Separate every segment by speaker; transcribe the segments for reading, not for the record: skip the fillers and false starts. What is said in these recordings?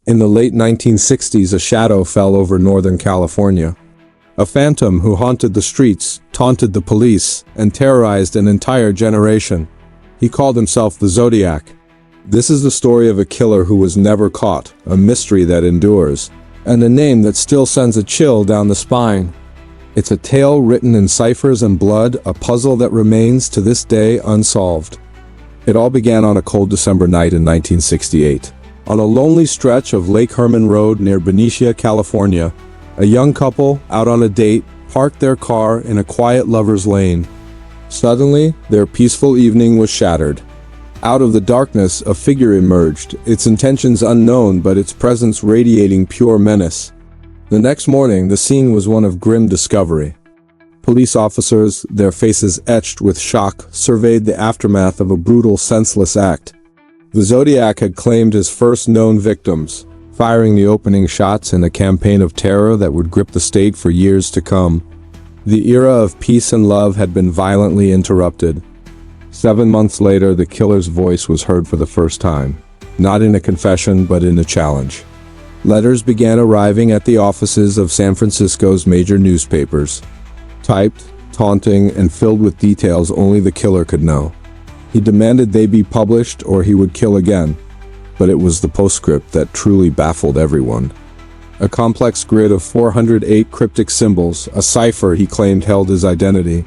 Speaker 1: In the late 1960s, a shadow fell over Northern California. A phantom who haunted the streets, taunted the police, and terrorized an entire generation. He called himself the Zodiac. This is the story of a killer who was never caught, a mystery that endures, and a name that still sends a chill down the spine. It's a tale written in ciphers and blood, a puzzle that remains to this day unsolved. It all began on a cold December night in 1968. On a lonely stretch of Lake Herman Road near Benicia, California, a young couple, out on a date, parked their car in a quiet lover's lane. Suddenly, their peaceful evening was shattered. Out of the darkness, a figure emerged, its intentions unknown but its presence radiating pure menace. The next morning, the scene was one of grim discovery. Police officers, their faces etched with shock, surveyed the aftermath of a brutal, senseless act. The Zodiac had claimed his first known victims, firing the opening shots in a campaign of terror that would grip the state for years to come. The era of peace and love had been violently interrupted. 7 months later, the killer's voice was heard for the first time, not in a confession but in a challenge. Letters began arriving at the offices of San Francisco's major newspapers, typed, taunting, and filled with details only the killer could know. He demanded they be published or he would kill again. But it was the postscript that truly baffled everyone. A complex grid of 408 cryptic symbols, a cipher he claimed held his identity.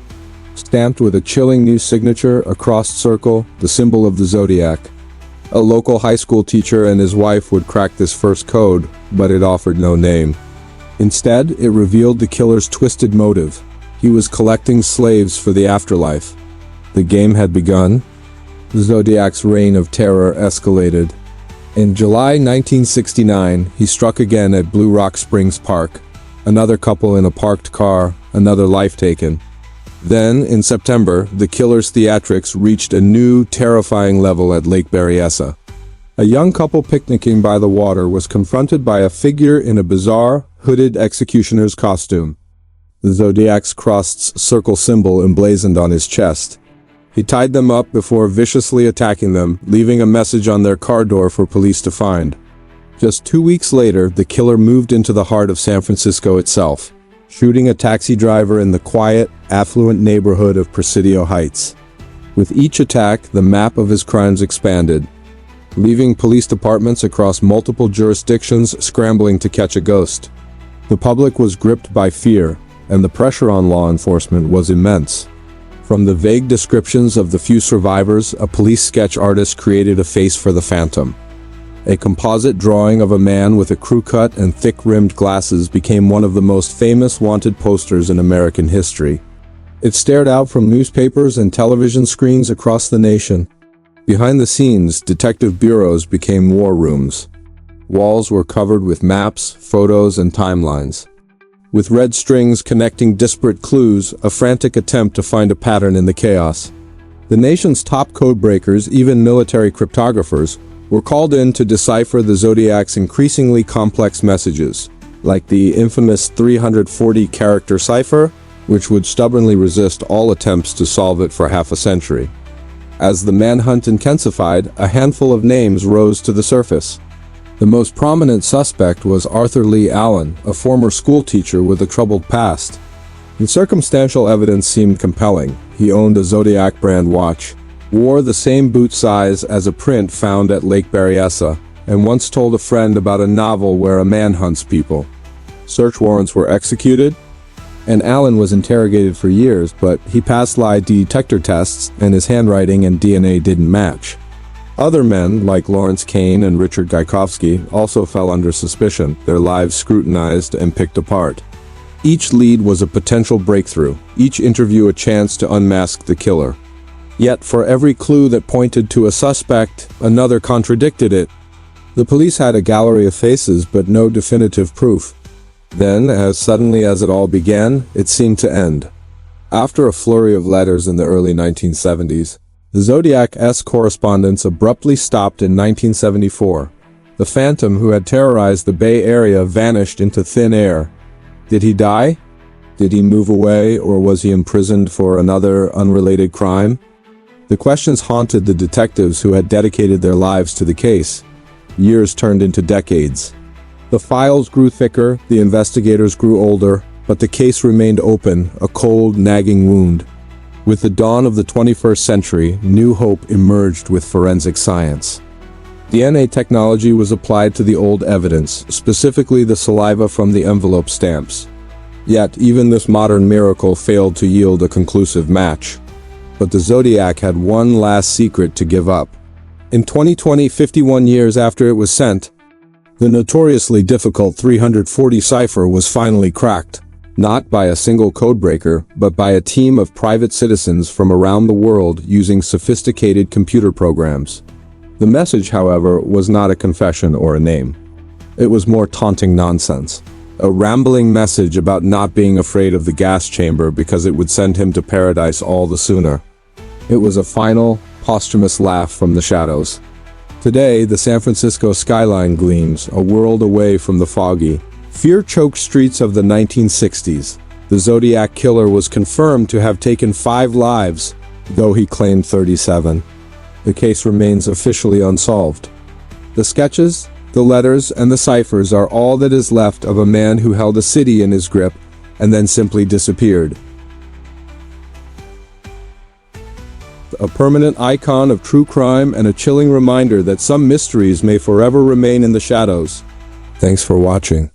Speaker 1: Stamped with a chilling new signature, a crossed circle, the symbol of the Zodiac. A local high school teacher and his wife would crack this first code, but it offered no name. Instead, it revealed the killer's twisted motive. He was collecting slaves for the afterlife. The game had begun. The Zodiac's reign of terror escalated. In July 1969, he struck again at Blue Rock Springs Park. Another couple in a parked car, another life taken. Then, in September, the killer's theatrics reached a new, terrifying level at Lake Berryessa. A young couple picnicking by the water was confronted by a figure in a bizarre, hooded executioner's costume. The Zodiac's crossed circle symbol emblazoned on his chest. He tied them up before viciously attacking them, leaving a message on their car door for police to find. Just 2 weeks later, the killer moved into the heart of San Francisco itself, shooting a taxi driver in the quiet, affluent neighborhood of Presidio Heights. With each attack, the map of his crimes expanded, leaving police departments across multiple jurisdictions scrambling to catch a ghost. The public was gripped by fear, and the pressure on law enforcement was immense. From the vague descriptions of the few survivors, a police sketch artist created a face for the phantom. A composite drawing of a man with a crew cut and thick-rimmed glasses became one of the most famous wanted posters in American history. It stared out from newspapers and television screens across the nation. Behind the scenes, detective bureaus became war rooms. Walls were covered with maps, photos, and timelines. With red strings connecting disparate clues, a frantic attempt to find a pattern in the chaos. The nation's top codebreakers, even military cryptographers, were called in to decipher the Zodiac's increasingly complex messages, like the infamous 340-character cipher, which would stubbornly resist all attempts to solve it for half a century. As the manhunt intensified, a handful of names rose to the surface. The most prominent suspect was Arthur Leigh Allen, a former schoolteacher with a troubled past. The circumstantial evidence seemed compelling. He owned a Zodiac brand watch, wore the same boot size as a print found at Lake Berryessa, and once told a friend about a novel where a man hunts people. Search warrants were executed, and Allen was interrogated for years, but he passed lie detector tests and his handwriting and DNA didn't match. Other men, like Lawrence Kane and Richard Gajkowski, also fell under suspicion, their lives scrutinized and picked apart. Each lead was a potential breakthrough, each interview a chance to unmask the killer. Yet for every clue that pointed to a suspect, another contradicted it. The police had a gallery of faces, but no definitive proof. Then, as suddenly as it all began, it seemed to end. After a flurry of letters in the early 1970s, the Zodiac's correspondence abruptly stopped in 1974. The phantom who had terrorized the Bay Area vanished into thin air. Did he die? Did he move away, or was he imprisoned for another unrelated crime? The questions haunted the detectives who had dedicated their lives to the case. years turned into decades. The files grew thicker, the investigators grew older, but the case remained open, a cold, nagging wound. With the dawn of the 21st century, new hope emerged with forensic science. DNA technology was applied to the old evidence, specifically the saliva from the envelope stamps. Yet, even this modern miracle failed to yield a conclusive match. But the Zodiac had one last secret to give up. In 2020, 51 years after it was sent, the notoriously difficult 340 cipher was finally cracked. Not by a single codebreaker, but by a team of private citizens from around the world using sophisticated computer programs. The message, however, was not a confession or a name. It was more taunting nonsense. A rambling message about not being afraid of the gas chamber because it would send him to paradise all the sooner. It was a final, posthumous laugh from the shadows. Today, the San Francisco skyline gleams, a world away from the foggy, fear-choked streets of the 1960s. The Zodiac Killer was confirmed to have taken 5 lives, though he claimed 37. The case remains officially unsolved. The sketches, the letters, and the ciphers are all that is left of a man who held a city in his grip and then simply disappeared. A permanent icon of true crime and a chilling reminder that some mysteries may forever remain in the shadows. Thanks for watching.